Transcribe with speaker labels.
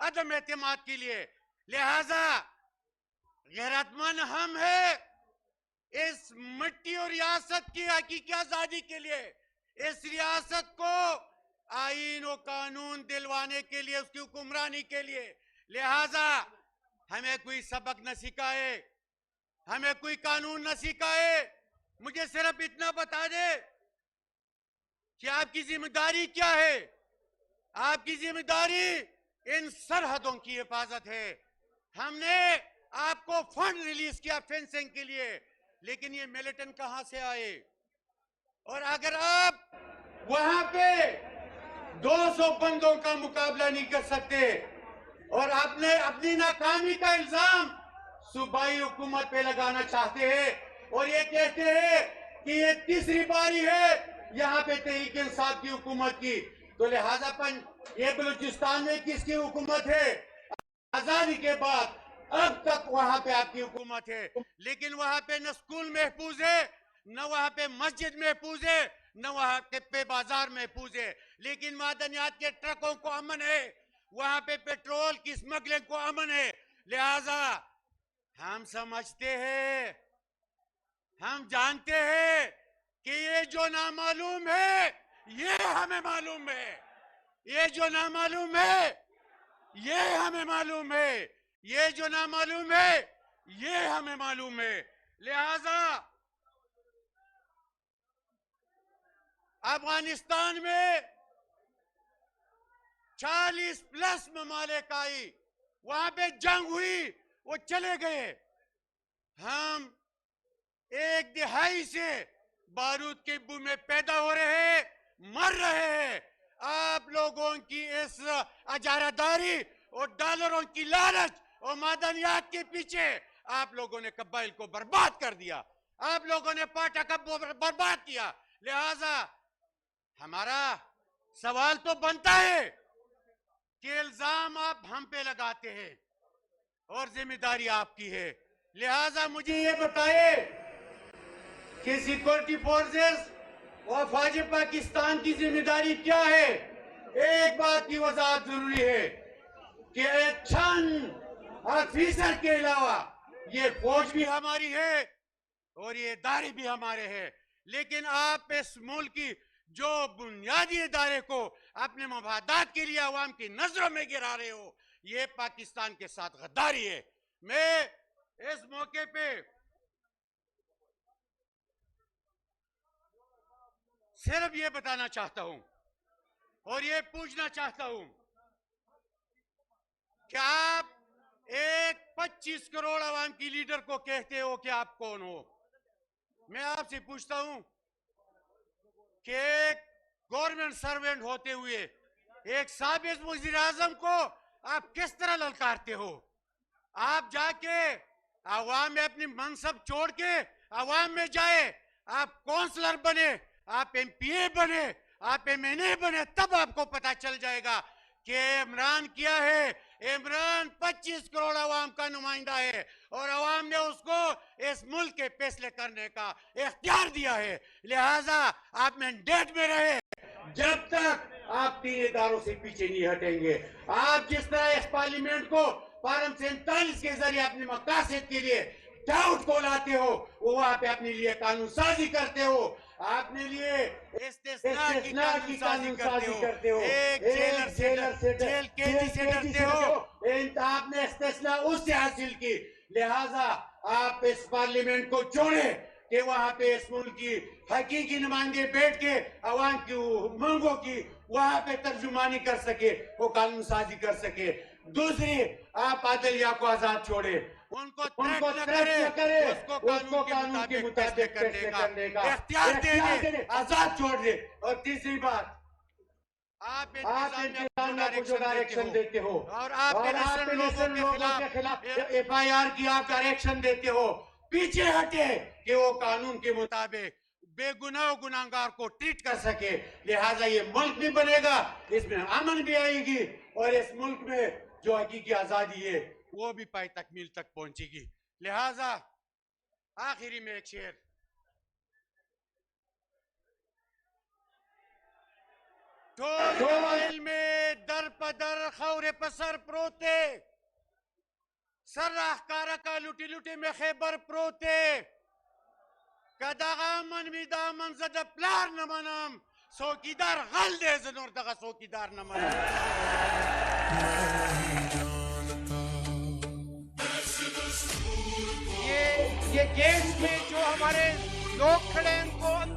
Speaker 1: عدم اعتماد کے لیے. لہذا غیرت مند ہم ہیں اس مٹی اور ریاست کی حقیقی آزادی کے لیے، اس ریاست کو آئین و قانون دلوانے کے لیے، اس کی حکمرانی کے لیے. لہذا ہمیں کوئی سبق نہ سکھائے، ہمیں کوئی قانون نہ سکھائے. مجھے صرف اتنا بتا دے کہ آپ کی ذمہ داری کیا ہے. آپ کی ذمہ داری ان سرحدوں کی حفاظت ہے. ہم نے آپ کو فنڈ ریلیز کیا فینسنگ کے لیے، لیکن یہ ملیٹنٹ کہاں سے آئے؟ اور اگر آپ وہاں پہ 200 بندوں کا مقابلہ نہیں کر سکتے اور آپ نے اپنی ناکامی کا الزام صوبائی حکومت پہ لگانا چاہتے ہیں اور یہ کہتے ہیں کہ یہ تیسری باری ہے یہاں پہ تحریک انصاف کی حکومت کی، تو لہذا یہ بلوچستان میں کس کی حکومت ہے؟ آزادی کے بعد اب تک وہاں پہ آپ کی حکومت ہے، لیکن وہاں پہ نہ سکول محفوظ ہے، نہ وہاں پہ مسجد محفوظ ہے، نہ وہاں پہ بازار محفوظ ہے. لیکن معدنیات کے ٹرکوں کو امن ہے، وہاں پہ پیٹرول کی سمگلنگ کو امن ہے. لہذا ہم سمجھتے ہیں، ہم جانتے ہیں کہ یہ جو نامعلوم ہے یہ ہمیں معلوم ہے، یہ جو نامعلوم ہے یہ ہمیں معلوم ہے، یہ جو نامعلوم ہے یہ ہمیں معلوم ہے. لہذا افغانستان میں 40+ ممالک آئی، وہاں پہ جنگ ہوئی، وہ چلے گئے. ہم 1/2 سے بارود کے بو میں پیدا ہو رہے ہیں، مر رہے ہیں. آپ لوگوں کی اس اجارہ داری اور ڈالروں کی لالچ اور معدنیات کے پیچھے آپ لوگوں نے قبائل کو برباد کر دیا، آپ لوگوں نے پاٹا کو برباد کیا. لہذا ہمارا سوال تو بنتا ہے کہ الزام آپ ہم پہ لگاتے ہیں اور ذمہ داری آپ کی ہے. لہذا مجھے یہ بتائے کہ سیکورٹی فورسز اور فوج پاکستان کی ذمہ داری کیا ہے؟ ایک بات کی وضاحت ضروری ہے کہ ایک چند آفیسر کے علاوہ یہ فوج بھی ہماری ہے اور یہ ادارے بھی ہمارے ہیں. لیکن آپ اس ملک کی جو بنیادی ادارے کو اپنے مفادات کے لیے عوام کی نظروں میں گرا رہے ہو، یہ پاکستان کے ساتھ غداری ہے. میں اس موقع پہ صرف یہ بتانا چاہتا ہوں اور یہ پوچھنا چاہتا ہوں کہ آپ ایک 25 کروڑ عوام کی لیڈر کو کہتے ہو کہ آپ کون ہو؟ میں آپ سے پوچھتا ہوں کہ ایک گورنمنٹ سروینٹ ہوتے ہوئے ایک سابق وزیر اعظم کو آپ کس طرح للکارتے ہو؟ آپ جا کے عوام میں اپنی منصب چھوڑ کے عوام میں جائے، آپ کونسلر بنے، آپ ایم پی اے بنے، آپ ایم این اے بنے، تب آپ کو پتا چل جائے گا کہ عمران کیا ہے. عمران 25 کروڑ عوام کا نمائندہ ہے اور عوام نے اس کو اس ملک کے فیصلے کرنے کا اختیار دیا ہے. لہٰذا آپ مینڈیٹ میں رہے جب تک آپ 3 اداروں سے پیچھے نہیں ہٹیں گے. آپ جس طرح اس پارلیمنٹ کو فارم 47 کے ذریعے اپنے مقاصد کے لیے ڈاؤٹ کو لاتے ہو، وہ وہاں پہ اپنے لیے قانون سازی کرتے ہو، اپنے لیے استثناء کی قانون سازی کرتے ہو، ایک جیلر سے جیل قیدی سے ڈرتے ہو. آپ نے استثناء اس سے حاصل کی. لہٰذا آپ اس پارلیمنٹ کو چھوڑیں کہ وہاں پہ اس ملک کی حقیقی نمائندے بیٹھ کے عوام کی منگوں کی وہاں پہ ترجمانی کر سکے، وہ قانون سازی کر سکے. دوسری، آپ عدلیہ کو آزاد چھوڑے، ان کو تھریٹ نہ کرے، اس کو قانون کے مطابق فیصلے کرنے کا اختیار دے، آزاد چھوڑ دے. اور تیسری بات، آپ انتظامیہ کو جو ڈائریکشن دیتے ہو اور آپ انیسنٹ لوگوں کے خلاف ایف آئی آر کی آپ ڈائریکشن دیتے ہو، پیچھے ہٹے کہ وہ قانون کے مطابق بے گناہ و گناہگار کو ٹریٹ کر سکے. لہٰذا یہ ملک بھی بنے گا، اس میں امن بھی آئے گی اور اس ملک میں جو حقیقی آزادی ہے وہ بھی پائے تکمیل تک پہنچے گی. لہٰذا آخری میں ایک شعر ٹول قبائل میں در پدر خور پسر پروتے سر راہکارا کا لوٹی لوٹی میں خیبر پروتے کداغا من وی دا منزد پلار نمانم سوکیدار غل دے زنور دغا سوکیدار نمانم
Speaker 2: یہ گیٹس میں جو ہمارے لوگ کھڑے ہیں ان کو اندر